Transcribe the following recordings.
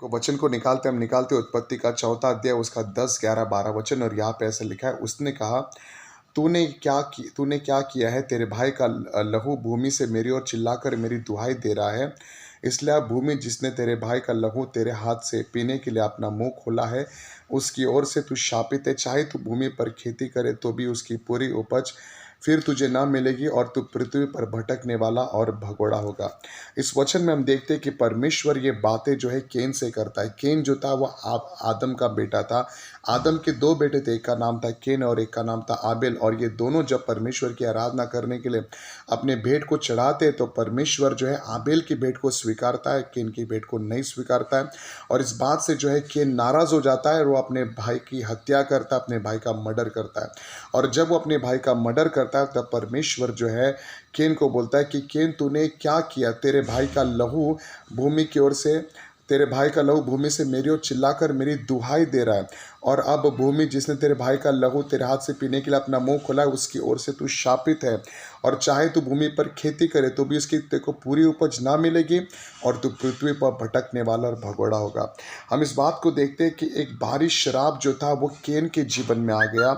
को वचन को हम निकालते उत्पत्ति का 4 अध्याय उसका 10, 11, 12 वचन, और यहाँ पे ऐसा लिखा है, उसने कहा, तूने क्या किया है? तेरे भाई का लहू भूमि से मेरी ओर चिल्लाकर मेरी दुहाई दे रहा है। इसलिए अब भूमि जिसने तेरे भाई का लहू तेरे हाथ से पीने के लिए अपना मुंह खोला है, उसकी ओर से तू शापित है। चाहे तू भूमि पर खेती करे तो भी उसकी पूरी उपज फिर तुझे ना मिलेगी, और तू पृथ्वी पर भटकने वाला और भगोड़ा होगा। इस वचन में हम देखते हैं कि परमेश्वर ये बातें जो है केन से करता है। केन जो था वो आदम का बेटा था। आदम के 2 बेटे थे, एक का नाम था केन और एक का नाम था आबेल। और ये दोनों जब परमेश्वर की आराधना करने के लिए अपने भेंट को चढ़ाते हैं तो परमेश्वर जो है आबेल की भेंट को स्वीकारता है, केन की भेंट को नहीं स्वीकारता है। और इस बात से जो है केन नाराज हो जाता है और वो अपने भाई की हत्या करता है, अपने भाई का मर्डर करता है। और जब वो अपने भाई का मर्डर करता है तब परमेश्वर जो है केन को बोलता है कि केन, तूने क्या किया? तेरे भाई का लहू भूमि की ओर से तेरे भाई का लहू भूमि से मेरी ओर चिल्लाकर मेरी दुहाई दे रहा है, और अब भूमि जिसने तेरे भाई का लहू तेरे हाथ से पीने के लिए अपना मुंह खोला है, उसकी ओर से तू शापित है। और चाहे तू भूमि पर खेती करे तो भी उसकी तेरे को पूरी उपज ना मिलेगी, और तू पृथ्वी पर भटकने वाला और भगोड़ा होगा। हम इस बात को देखते हैं कि एक भारी श्राप जो था वो केन के जीवन में आ गया,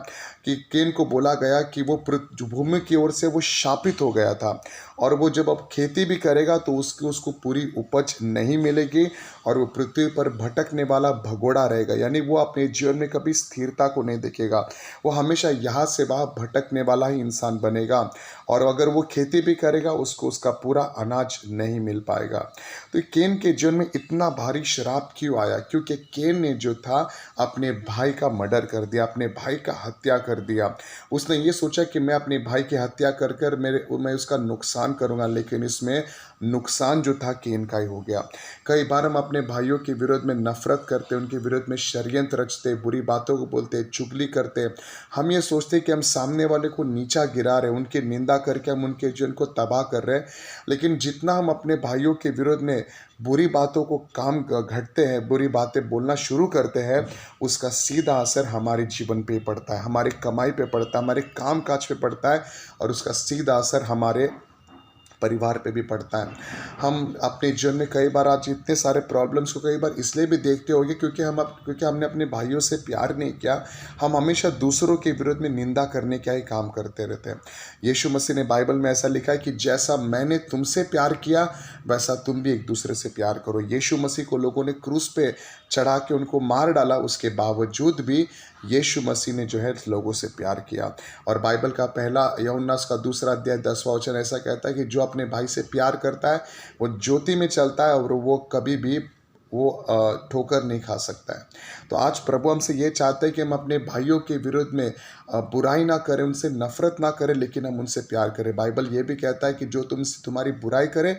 कि केन को बोला गया कि वो भूमि की ओर से वो शापित हो गया था, और वो जब अब खेती भी करेगा तो उसको पूरी उपज नहीं मिलेगी, और वो पृथ्वी पर भटकने वाला भगोड़ा रहेगा। यानी वो अपने जीवन में कभी स्थिरता को नहीं देखेगा, वो हमेशा यहाँ से वहाँ भटकने वाला ही इंसान बनेगा, और अगर वो खेती भी करेगा उसको उसका पूरा अनाज नहीं मिल पाएगा। तो केन के जीवन में इतना भारी श्राप क्यों आया? क्योंकि केन ने जो था अपने भाई का मर्डर कर दिया, अपने भाई का हत्या कर दिया। उसने ये सोचा कि मैं अपने भाई की हत्या कर कर मैं उसका नुकसान करूंगा, लेकिन इसमें नुकसान जो था केन का ही हो गया। कई बार हम अपने भाइयों के विरोध में नफरत करते, उनके विरोध में षड्यंत्र रचते, बुरी बातों को बोलते, चुगली करते। हम ये सोचते कि हम सामने वाले को नीचा गिरा रहे, उनकी निंदा करके हम उनके जीवन को तबाह कर रहे हैं। लेकिन जितना हम अपने भाइयों के विरोध में बुरी बातों को काम घटते हैं, बुरी बातें बोलना शुरू करते हैं, उसका सीधा असर हमारे जीवन पे पड़ता है, हमारी कमाई पे पड़ता है, हमारे काम काज पे पड़ता है, और उसका सीधा असर हमारे परिवार पे भी पड़ता है। हम अपने जीवन में कई बार आज इतने सारे प्रॉब्लम्स को कई बार इसलिए भी देखते होंगे क्योंकि हमने अपने भाइयों से प्यार नहीं किया। हम हमेशा दूसरों के विरोध में निंदा करने का ही काम करते रहते हैं। यीशु मसीह ने बाइबल में ऐसा लिखा है कि जैसा मैंने तुमसे प्यार किया वैसा तुम भी एक दूसरे से प्यार करो। यीशु मसीह को लोगों ने क्रूस पे चढ़ा के उनको मार डाला, उसके बावजूद भी यीशु मसीह ने जो है लोगों से प्यार किया। और बाइबल का पहला यूहन्ना का 2 अध्याय 10वां वचन ऐसा कहता है कि जो अपने भाई से प्यार करता है वो ज्योति में चलता है, और वो कभी भी वो ठोकर नहीं खा सकता है। तो आज प्रभु हमसे ये चाहते हैं कि हम अपने भाइयों के विरोध में बुराई ना करें, उनसे नफरत ना करें, लेकिन हम उनसे प्यार करें। बाइबल ये भी कहता है कि जो तुम्हारी बुराई करे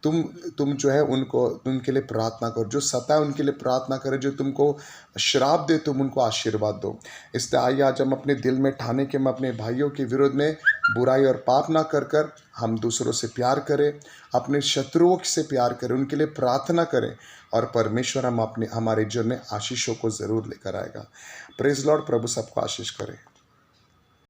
तुम जो है उनके लिए प्रार्थना करो, जो सताए उनके लिए प्रार्थना करे, जो तुमको श्राप दे तुम उनको आशीर्वाद दो। इसलिए आइए आज हम अपने दिल में ठाने के हम अपने भाइयों के विरोध में बुराई और पाप ना कर कर हम दूसरों से प्यार करें, अपने शत्रुओं से प्यार करें, उनके लिए प्रार्थना करें, और परमेश्वर हमारे जीवन में आशीषों को जरूर लेकर आएगा। Praise Lord. प्रभु सबको आशीष करे।